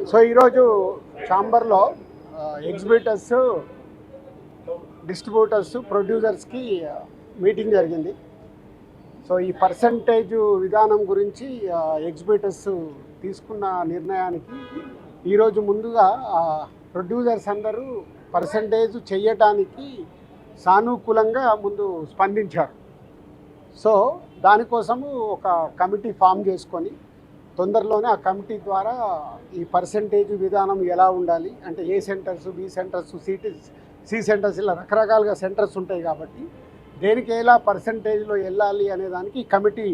So ఈరోజు ఛాంబర్లో exhibitors, distributors, ప్రొడ్యూసర్స్కి meeting జరిగింది. సో ఈ పర్సంటేజ్ విధానం గురించి ఎగ్జిబిటర్స్ తీసుకున్న నిర్ణయానికి ఈరోజు ముందుగా ప్రొడ్యూసర్స్ అందరూ పర్సంటేజ్ చేయటానికి సానుకూలంగా ముందు స్పందించారు. సో దానికోసము ఒక కమిటీ ఫామ్ చేసుకొని తొందరలోనే ఆ కమిటీ ద్వారా ఈ పర్సంటేజ్ విధానం ఎలా ఉండాలి అంటే A centres, B centres, C centres ఇలా రకరకాలుగా సెంటర్స్ ఉంటాయి కాబట్టి దేనికి ఎలా పర్సంటేజ్లో వెళ్ళాలి అనే దానికి కమిటీ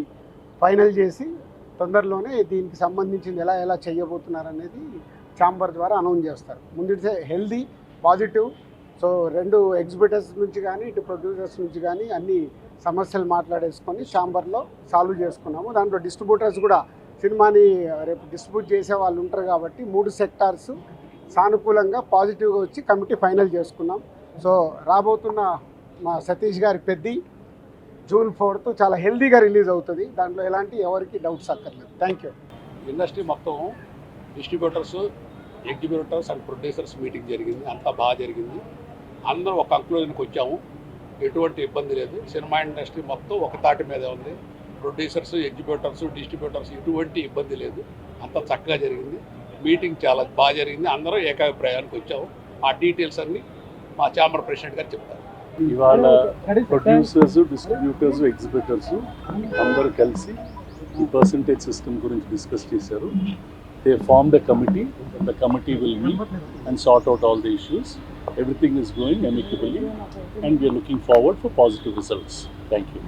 ఫైనల్ చేసి తొందరలోనే దీనికి సంబంధించింది ఎలా ఎలా చేయబోతున్నారు అనేది ఛాంబర్ ద్వారా అనౌన్స్ చేస్తారు. ముందు హెల్దీ పాజిటివ్. సో రెండు ఎగ్జిబిటర్స్ నుంచి కానీ ఇటు ప్రొడ్యూసర్స్ నుంచి కానీ అన్ని సమస్యలు మాట్లాడేసుకొని ఛాంబర్లో సాల్వ్ చేసుకున్నాము. దాంట్లో డిస్ట్రిబ్యూటర్స్ కూడా సినిమాని రేపు డిస్ట్రిబ్యూట్ చేసే వాళ్ళు ఉంటారు కాబట్టి 3 సెక్టార్స్ సానుకూలంగా పాజిటివ్గా వచ్చి కమిటీ ఫైనల్ చేసుకున్నాం. సో రాబోతున్న మా సతీష్ గారి పెద్ది జూన్ 4th చాలా హెల్దీగా రిలీజ్ అవుతుంది. దాంట్లో ఎలాంటి ఎవరికి డౌట్స్ అక్కర్లేదు. Thank you. ఇండస్ట్రీ మొత్తం distributors, exhibitors and producers meeting జరిగింది. అంతా బాగా జరిగింది. అందరం ఒక కంక్లూజన్కి వచ్చాము. ఎటువంటి ఇబ్బంది లేదు. సినిమా ఇండస్ట్రీ మొత్తం ఒక తాటి మీద ఉంది. ప్రొడ్యూసర్స్, ఎగ్జిబ్యూటర్స్, డిస్ట్రిబ్యూటర్స్ ఎటువంటి ఇబ్బంది లేదు. అంతా చక్కగా జరిగింది. మీటింగ్ చాలా బాగా జరిగింది. అందరం ఏకాభిప్రాయానికి వచ్చాము. ఆ డీటెయిల్స్ అన్నీ మా ఛాంబర్ ప్రెసిడెంట్ గారు చెప్తారు. ఇవాళ ప్రొడ్యూసర్స్, డిస్ట్రిబ్యూటర్స్, ఎగ్జిబిటర్స్ అందరూ కలిసి ఈ పర్సంటేజ్ సిస్టమ్ గురించి డిస్కస్ చేశారు. They formed a committee. The committee will meet and sort out all the issues. Everything is going amicably and we are looking forward for positive results. Thank you.